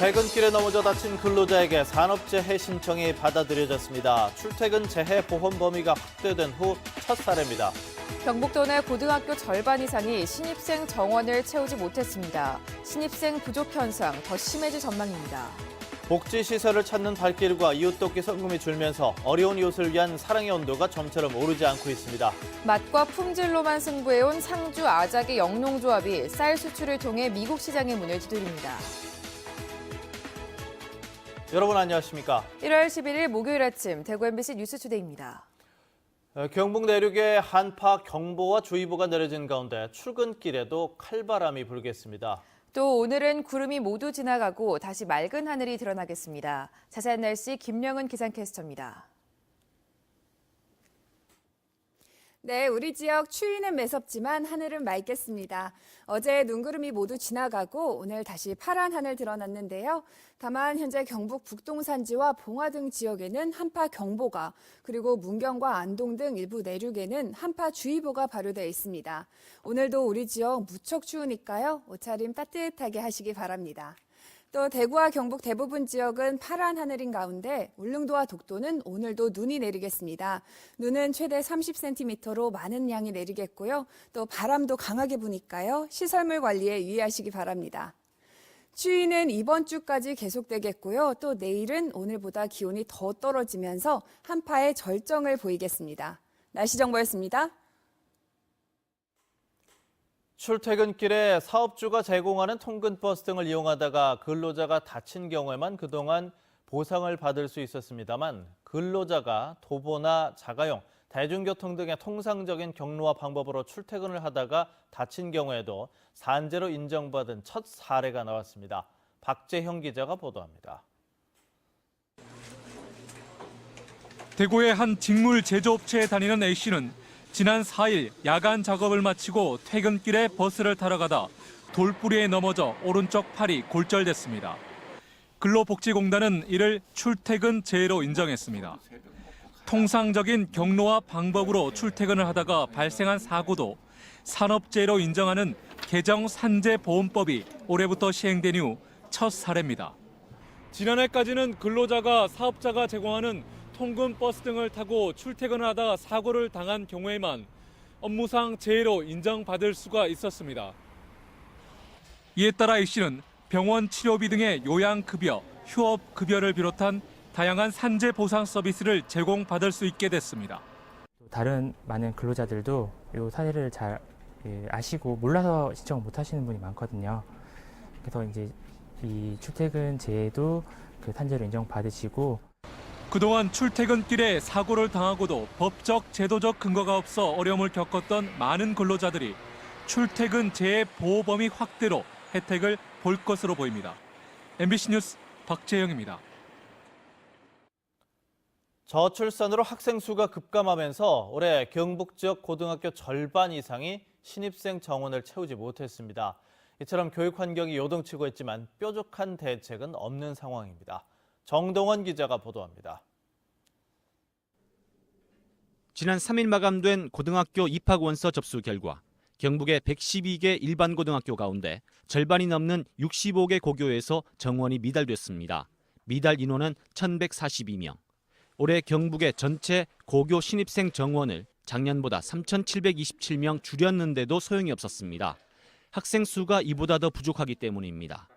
퇴근길에 넘어져 다친 근로자에게 산업재해 신청이 받아들여졌습니다. 출퇴근 재해 보험 범위가 확대된 후 첫 사례입니다. 경북도 내 고등학교 절반 이상이 신입생 정원을 채우지 못했습니다. 신입생 부족 현상 더 심해질 전망입니다. 복지시설을 찾는 발길과 이웃돕기 성금이 줄면서 어려운 이웃을 위한 사랑의 온도가 점처럼 오르지 않고 있습니다. 맛과 품질로만 승부해온 상주 아작의 영농조합이 쌀 수출을 통해 미국 시장의 문을 두드립니다. 여러분 안녕하십니까? 1월 11일 목요일 아침 대구 MBC 뉴스투데이입니다. 경북 내륙에 한파 경보와 주의보가 내려진 가운데 출근길에도 칼바람이 불겠습니다. 또 오늘은 구름이 모두 지나가고 다시 맑은 하늘이 드러나겠습니다. 자세한 날씨 김명은 기상캐스터입니다. 네, 우리 지역 추위는 매섭지만 하늘은 맑겠습니다. 어제 눈구름이 모두 지나가고 오늘 다시 파란 하늘 드러났는데요. 다만 현재 경북 북동산지와 봉화 등 지역에는 한파 경보가, 그리고 문경과 안동 등 일부 내륙에는 한파 주의보가 발효되어 있습니다. 오늘도 우리 지역 무척 추우니까요. 옷차림 따뜻하게 하시기 바랍니다. 또 대구와 경북 대부분 지역은 파란 하늘인 가운데 울릉도와 독도는 오늘도 눈이 내리겠습니다. 눈은 최대 30cm로 많은 양이 내리겠고요. 또 바람도 강하게 부니까요. 시설물 관리에 유의하시기 바랍니다. 추위는 이번 주까지 계속되겠고요. 또 내일은 오늘보다 기온이 더 떨어지면서 한파의 절정을 보이겠습니다. 날씨 정보였습니다. 출퇴근길에 사업주가 제공하는 통근버스 등을 이용하다가 근로자가 다친 경우에만 그동안 보상을 받을 수 있었습니다만 근로자가 도보나 자가용, 대중교통 등의 통상적인 경로와 방법으로 출퇴근을 하다가 다친 경우에도 산재로 인정받은 첫 사례가 나왔습니다. 박재형 기자가 보도합니다. 대구의 한 직물 제조업체에 다니는 A씨는 지난 4일 야간 작업을 마치고 퇴근길에 버스를 타러 가다 돌부리에 넘어져 오른쪽 팔이 골절됐습니다. 근로복지공단은 이를 출퇴근 재해로 인정했습니다. 통상적인 경로와 방법으로 출퇴근을 하다가 발생한 사고도 산업재해로 인정하는 개정 산재보험법이 올해부터 시행된 후 첫 사례입니다. 지난해까지는 근로자가 사업자가 제공하는 통근 버스 등을 타고 출퇴근을 하다 사고를 당한 경우에만 업무상 재해로 인정받을 수가 있었습니다. 이에 따라 A씨는 병원 치료비 등의 요양급여, 휴업급여를 비롯한 다양한 산재 보상 서비스를 제공받을 수 있게 됐습니다. 다른 많은 근로자들도 이 사례를 잘 아시고 몰라서 신청을 못 하시는 분이 많거든요. 그래서 이제 이 출퇴근 재해도 그 산재로 인정받으시고 그동안 출퇴근길에 사고를 당하고도 법적, 제도적 근거가 없어 어려움을 겪었던 많은 근로자들이 출퇴근 재해 보호 범위 확대로 혜택을 볼 것으로 보입니다. MBC 뉴스 박재영입니다. 저출산으로 학생 수가 급감하면서 올해 경북 지역 고등학교 절반 이상이 신입생 정원을 채우지 못했습니다. 이처럼 교육 환경이 요동치고 있지만 뾰족한 대책은 없는 상황입니다. 정동원 기자가 보도합니다. 지난 3일 마감된 고등학교 입학원서 접수 결과 경북의 112개 일반 고등학교 가운데 절반이 넘는 65개 고교에서 정원이 미달됐습니다. 미달 인원은 1,142명. 올해 경북의 전체 고교 신입생 정원을 작년보다 3,727명 줄였는데도 소용이 없었습니다. 학생 수가 이보다 더 부족하기 때문입니다.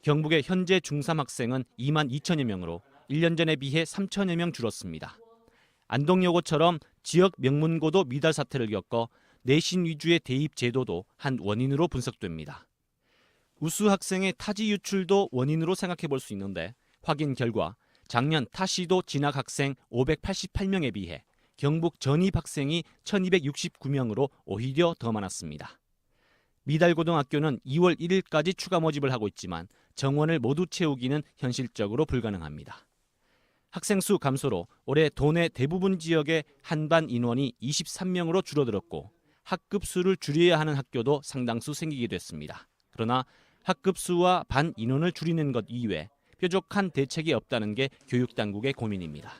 경북의 현재 중3 학생은 2만 2천여 명으로 1년 전에 비해 3천여 명 줄었습니다. 안동여고처럼 지역 명문고도 미달 사태를 겪어 내신 위주의 대입 제도도 한 원인으로 분석됩니다. 우수 학생의 타지 유출도 원인으로 생각해 볼 수 있는데 확인 결과 작년 타시도 진학 학생 588명에 비해 경북 전입 학생이 1,269명으로 오히려 더 많았습니다. 미달 고등학교는 2월 1일까지 추가 모집을 하고 있지만 정원을 모두 채우기는 현실적으로 불가능합니다. 학생 수 감소로 올해 도내 대부분 지역의 한반 인원이 23명으로 줄어들었고 학급 수를 줄여야 하는 학교도 상당수 생기게 됐습니다. 그러나 학급 수와 반 인원을 줄이는 것 이외에 뾰족한 대책이 없다는 게 교육당국의 고민입니다.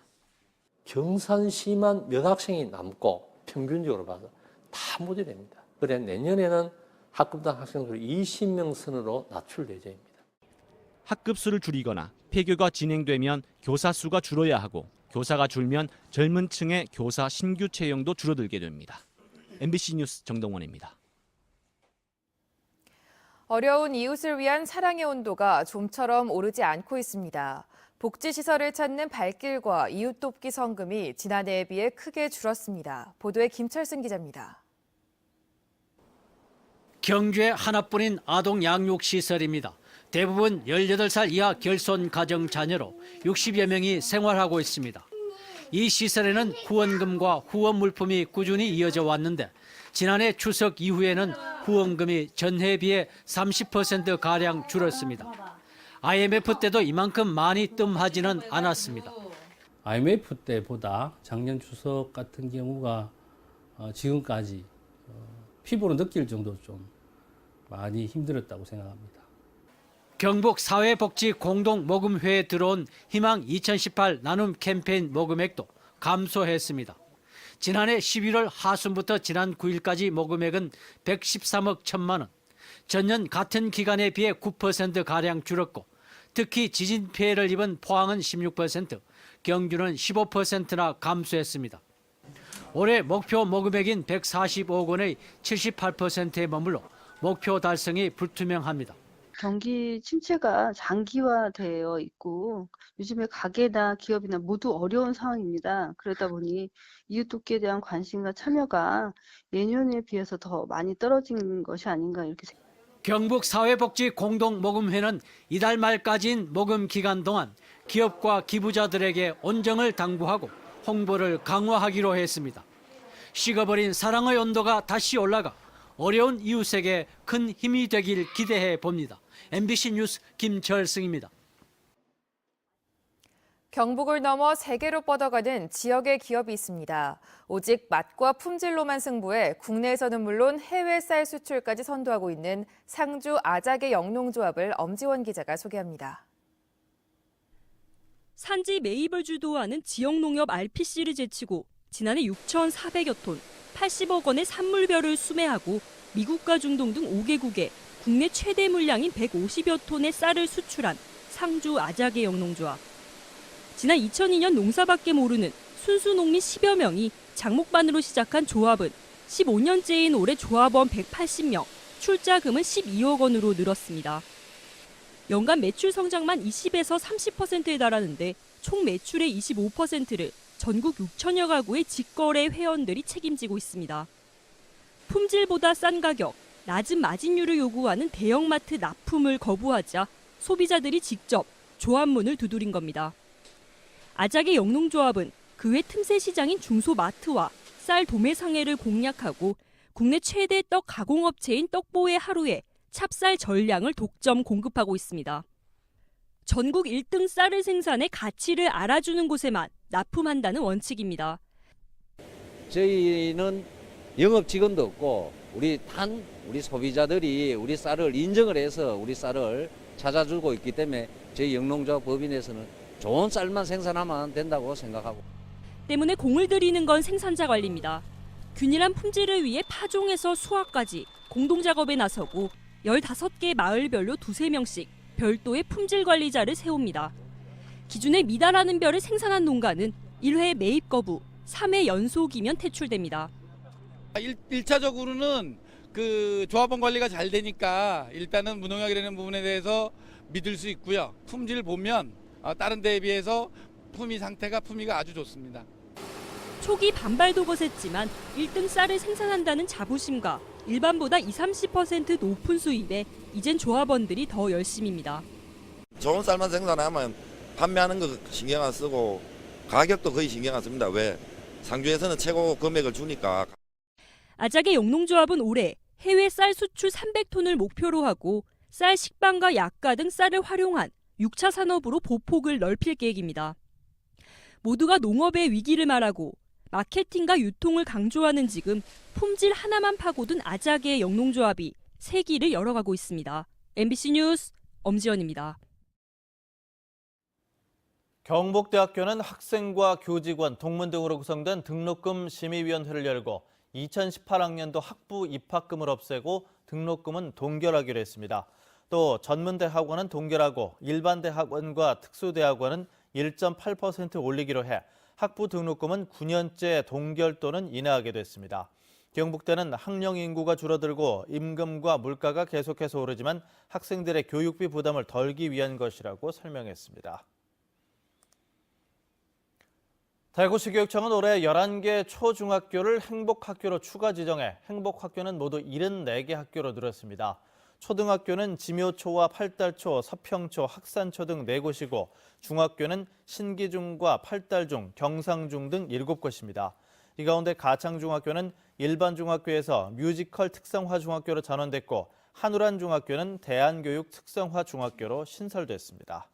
경산시만 몇 학생이 남고 평균적으로 봐서 다 모집됩니다. 그래 내년에는 학급당 학생 수 20명 선으로 낮출 예정입니다. 학급 수를 줄이거나 폐교가 진행되면 교사 수가 줄어야 하고 교사가 줄면 젊은 층의 교사 신규 채용도 줄어들게 됩니다. MBC 뉴스 정동원입니다. 어려운 이웃을 위한 사랑의 온도가 좀처럼 오르지 않고 있습니다. 복지시설을 찾는 발길과 이웃 돕기 성금이 지난해에 비해 크게 줄었습니다. 보도에 김철승 기자입니다. 경주에 하나뿐인 아동 양육시설입니다. 대부분 18살 이하 결손 가정 자녀로 60여 명이 생활하고 있습니다. 이 시설에는 후원금과 후원 물품이 꾸준히 이어져 왔는데 지난해 추석 이후에는 후원금이 전해에 비해 30%가량 줄었습니다. IMF 때도 이만큼 많이 뜸하지는 않았습니다. IMF 때보다 작년 추석 같은 경우가 지금까지 피부로 느낄 정도로 좀 많이 힘들었다고 생각합니다. 경북 사회복지 공동모금회에 들어온 희망 2018 나눔 캠페인 모금액도 감소했습니다. 지난해 11월 하순부터 지난 9일까지 모금액은 113억 1천만 원, 전년 같은 기간에 비해 9%가량 줄었고 특히 지진 피해를 입은 포항은 16%, 경주는 15%나 감소했습니다. 올해 목표 모금액인 145억 원의 78%에 머물러 목표 달성이 불투명합니다. 경기 침체가 장기화되어 있고 요즘에 가게나 기업이나 모두 어려운 상황입니다. 그러다 보니 이웃 돕기에 대한 관심과 참여가 예년에 비해서 더 많이 떨어진 것이 아닌가 이렇게 생각합니다. 경북 사회복지 공동모금회는 이달 말까지인 모금 기간 동안 기업과 기부자들에게 온정을 당부하고 홍보를 강화하기로 했습니다. 식어버린 사랑의 온도가 다시 올라가 어려운 이웃에게 큰 힘이 되길 기대해 봅니다. MBC 뉴스 김철승입니다. 경북을 넘어 세계로 뻗어가는 지역의 기업이 있습니다. 오직 맛과 품질로만 승부해 국내에서는 물론 해외 쌀 수출까지 선도하고 있는 상주 아작의 영농조합을 엄지원 기자가 소개합니다. 산지 매입을 주도하는 지역농협 RPC를 제치고 지난해 6,400여 톤, 80억 원의 산물별을 수매하고 미국과 중동 등 5개국에 국내 최대 물량인 150여 톤의 쌀을 수출한 상주 아작의 영농조합. 지난 2002년 농사밖에 모르는 순수 농민 10여 명이 장목반으로 시작한 조합은 15년째인 올해 조합원 180명, 출자금은 12억 원으로 늘었습니다. 연간 매출 성장만 20에서 30%에 달하는데 총 매출의 25%를 전국 6천여 가구의 직거래 회원들이 책임지고 있습니다. 품질보다 싼 가격, 낮은 마진율을 요구하는 대형마트 납품을 거부하자 소비자들이 직접 조합문을 두드린 겁니다. 아작의 영농조합은 그 외 틈새 시장인 중소마트와 쌀 도매 상해를 공략하고 국내 최대 떡 가공업체인 떡보의 하루에 찹쌀 전량을 독점 공급하고 있습니다. 전국 1등 쌀을 생산해 가치를 알아주는 곳에만 납품한다는 원칙입니다. 저희는 영업 직원도 없고 우리 소비자들이 우리 쌀을 인정을 해서 우리 쌀을 찾아주고 있기 때문에 저희 영농조합 법인에서는 좋은 쌀만 생산하면 된다고 생각하고. 때문에 공을 들이는 건 생산자 관리입니다. 균일한 품질을 위해 파종에서 수확까지 공동작업에 나서고 15개 마을별로 2~3명씩 별도의 품질 관리자를 세웁니다. 기준에 미달하는 별을 생산한 농가는 1회 매입 거부, 3회 연속이면 퇴출됩니다. 1차적으로는 그 조합원 관리가 잘 되니까 일단은 무농약이라는 부분에 대해서 믿을 수 있고요. 품질 보면 다른 데에 비해서 품위가 아주 좋습니다. 초기 반발도 거셌지만 1등 쌀을 생산한다는 자부심과 일반보다 20~30% 높은 수입에 이젠 조합원들이 더 열심입니다. 좋은 쌀만 생산하면 판매하는 거 신경 안 쓰고 가격도 거의 신경 안 씁니다. 왜? 상주에서는 최고 금액을 주니까. 아작의 영농조합은 올해 해외 쌀 수출 300톤을 목표로 하고 쌀 식빵과 약가 등 쌀을 활용한 6차 산업으로 보폭을 넓힐 계획입니다. 모두가 농업의 위기를 말하고 마케팅과 유통을 강조하는 지금 품질 하나만 파고든 아작의 영농조합이 새 길을 열어가고 있습니다. MBC 뉴스 엄지연입니다. 경북대학교는 학생과 교직원, 동문 등으로 구성된 등록금 심의위원회를 열고 2018학년도 학부 입학금을 없애고 등록금은 동결하기로 했습니다. 또 전문대학원은 동결하고 일반대학원과 특수대학원은 1.8% 올리기로 해 학부 등록금은 9년째 동결 또는 인하하게 됐습니다. 경북대는 학령 인구가 줄어들고 임금과 물가가 계속해서 오르지만 학생들의 교육비 부담을 덜기 위한 것이라고 설명했습니다. 대구시 교육청은 올해 11개 초중학교를 행복학교로 추가 지정해 행복학교는 모두 74개 학교로 늘었습니다. 초등학교는 지묘초와 팔달초, 서평초, 학산초 등 4곳이고 중학교는 신기중과 팔달중, 경상중 등 7곳입니다. 이 가운데 가창중학교는 일반중학교에서 뮤지컬 특성화 중학교로 전환됐고 한우란 중학교는 대안교육 특성화 중학교로 신설됐습니다.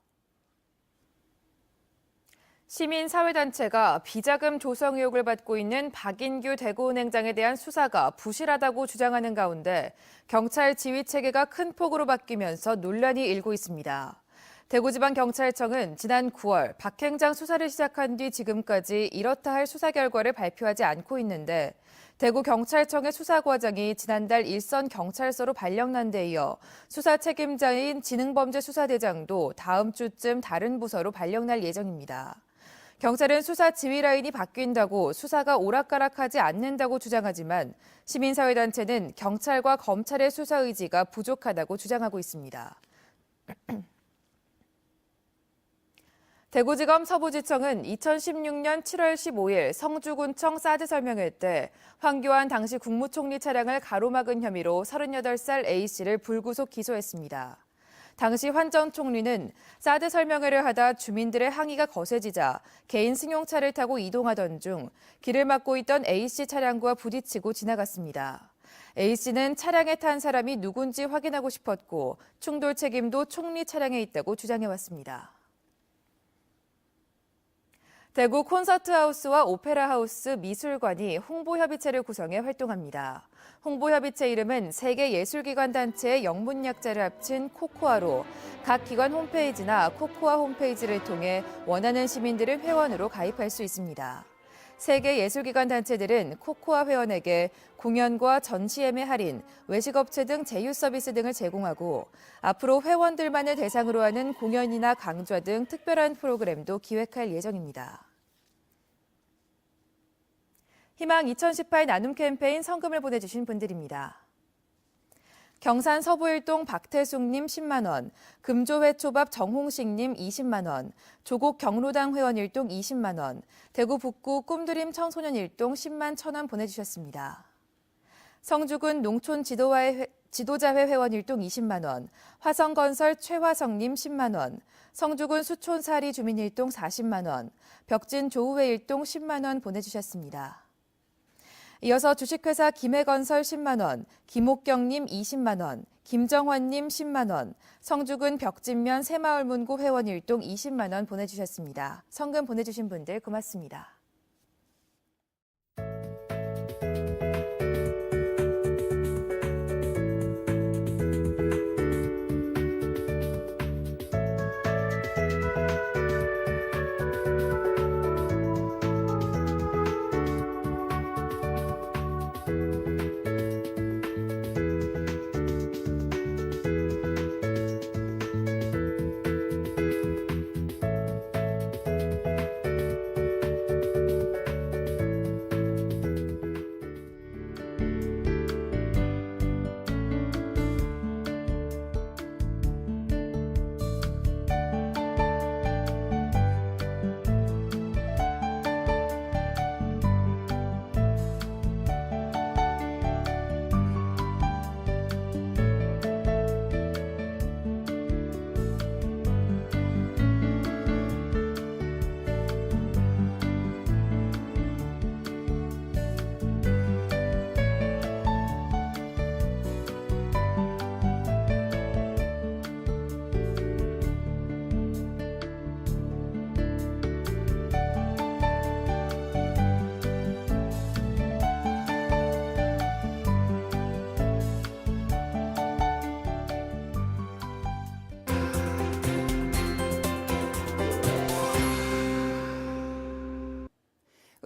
시민사회단체가 비자금 조성 의혹을 받고 있는 박인규 대구은행장에 대한 수사가 부실하다고 주장하는 가운데 경찰 지휘체계가 큰 폭으로 바뀌면서 논란이 일고 있습니다. 대구지방경찰청은 지난 9월 박 행장 수사를 시작한 뒤 지금까지 이렇다 할 수사 결과를 발표하지 않고 있는데 대구경찰청의 수사과정이 지난달 일선 경찰서로 발령난 데 이어 수사 책임자인 지능범죄수사대장도 다음 주쯤 다른 부서로 발령날 예정입니다. 경찰은 수사 지휘 라인이 바뀐다고 수사가 오락가락하지 않는다고 주장하지만 시민사회단체는 경찰과 검찰의 수사 의지가 부족하다고 주장하고 있습니다. 대구지검 서부지청은 2016년 7월 15일 성주군청 사드 설명회 때 황교안 당시 국무총리 차량을 가로막은 혐의로 38살 A씨를 불구속 기소했습니다. 당시 환 전 총리는 사드 설명회를 하다 주민들의 항의가 거세지자 개인 승용차를 타고 이동하던 중 길을 막고 있던 A씨 차량과 부딪히고 지나갔습니다. A씨는 차량에 탄 사람이 누군지 확인하고 싶었고 충돌 책임도 총리 차량에 있다고 주장해왔습니다. 대구 콘서트하우스와 오페라하우스 미술관이 홍보협의체를 구성해 활동합니다. 홍보협의체 이름은 세계예술기관 단체의 영문약자를 합친 코코아로 각 기관 홈페이지나 코코아 홈페이지를 통해 원하는 시민들을 회원으로 가입할 수 있습니다. 세계예술기관 단체들은 코코아 회원에게 공연과 전시 예매 할인, 외식업체 등 제휴 서비스 등을 제공하고 앞으로 회원들만을 대상으로 하는 공연이나 강좌 등 특별한 프로그램도 기획할 예정입니다. 희망 2018 나눔 캠페인 성금을 보내주신 분들입니다. 경산 서부일동 박태숙님 10만 원, 금조회초밥 정홍식님 20만 원, 조국 경로당 회원 일동 20만 원, 대구 북구 꿈드림 청소년 일동 10만 1,000원 보내주셨습니다. 성주군 농촌 지도자회 회원 일동 20만 원, 화성건설 최화성님 10만 원, 성주군 수촌사리 주민 일동 40만 원, 벽진 조우회 일동 10만 원 보내주셨습니다. 이어서 주식회사 김해건설 10만 원, 김옥경님 20만 원, 김정환님 10만 원, 성주군 벽진면 새마을문구 회원 일동 20만 원 보내주셨습니다. 성금 보내주신 분들 고맙습니다.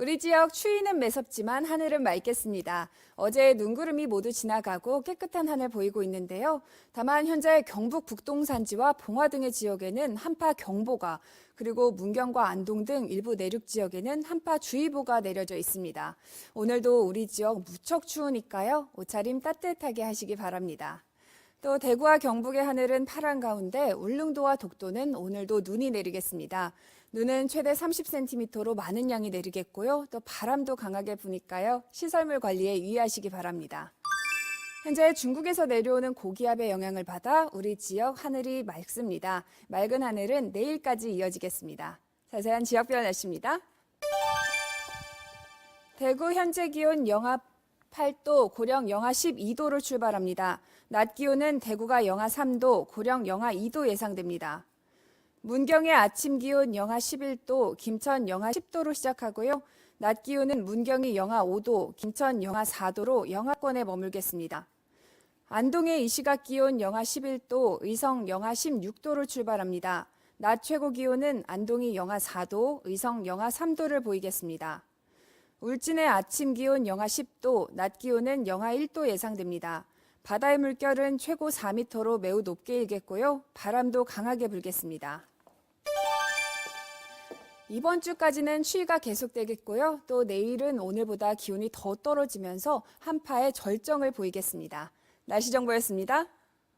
우리 지역 추위는 매섭지만 하늘은 맑겠습니다. 어제 눈구름이 모두 지나가고 깨끗한 하늘 보이고 있는데요. 다만 현재 경북 북동산지와 봉화 등의 지역에는 한파 경보가, 그리고 문경과 안동 등 일부 내륙 지역에는 한파주의보가 내려져 있습니다. 오늘도 우리 지역 무척 추우니까요. 옷차림 따뜻하게 하시기 바랍니다. 또 대구와 경북의 하늘은 파란 가운데 울릉도와 독도는 오늘도 눈이 내리겠습니다. 눈은 최대 30cm로 많은 양이 내리겠고요. 또 바람도 강하게 부니까요. 시설물 관리에 유의하시기 바랍니다. 현재 중국에서 내려오는 고기압의 영향을 받아 우리 지역 하늘이 맑습니다. 맑은 하늘은 내일까지 이어지겠습니다. 자세한 지역별 날씨입니다. 대구 현재 기온 영하 8도, 고령 영하 12도로 출발합니다. 낮 기온은 대구가 영하 3도, 고령 영하 2도 예상됩니다. 문경의 아침 기온 영하 11도, 김천 영하 10도로 시작하고요. 낮 기온은 문경이 영하 5도, 김천 영하 4도로 영하권에 머물겠습니다. 안동의 이 시각 기온 영하 11도, 의성 영하 16도로 출발합니다. 낮 최고 기온은 안동이 영하 4도, 의성 영하 3도를 보이겠습니다. 울진의 아침 기온 영하 10도, 낮 기온은 영하 1도 예상됩니다. 바다의 물결은 최고 4m로 매우 높게 일겠고요. 바람도 강하게 불겠습니다. 이번 주까지는 추위가 계속되겠고요. 또 내일은 오늘보다 기온이 더 떨어지면서 한파의 절정을 보이겠습니다. 날씨 정보였습니다.